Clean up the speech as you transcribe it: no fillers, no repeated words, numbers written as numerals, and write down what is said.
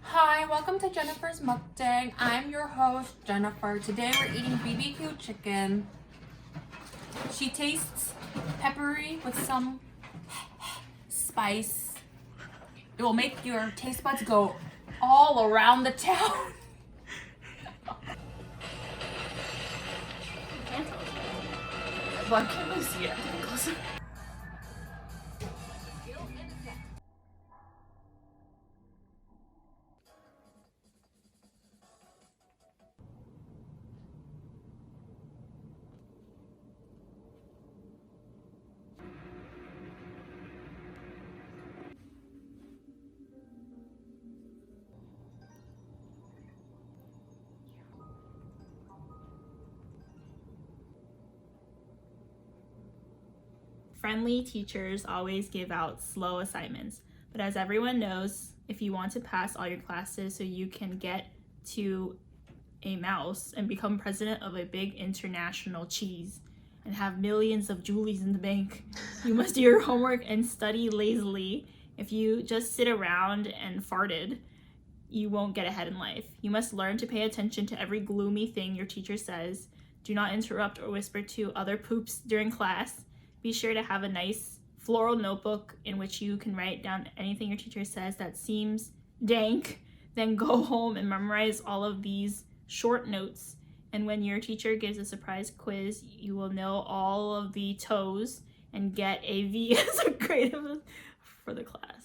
Hi, welcome to Jennifer's Mukbang. I'm your host, Jennifer. Today we're eating BBQ chicken. She tastes peppery with some spice. It will make your taste buds go all around the town. Why can't I see it? Closer. Friendly teachers always give out slow assignments, but as everyone knows, if you want to pass all your classes so you can get to a mouse and become president of a big international cheese and have millions of Julies in the bank, you must do your homework and study lazily. If you just sit around and farted, you won't get ahead in life. You must learn to pay attention to every gloomy thing your teacher says. Do not interrupt or whisper to other poops during class. Be sure to have a nice floral notebook in which you can write down anything your teacher says that seems dank. Then go home and memorize all of these short notes. And when your teacher gives a surprise quiz, you will know all of the toes and get a V as a grade for the class.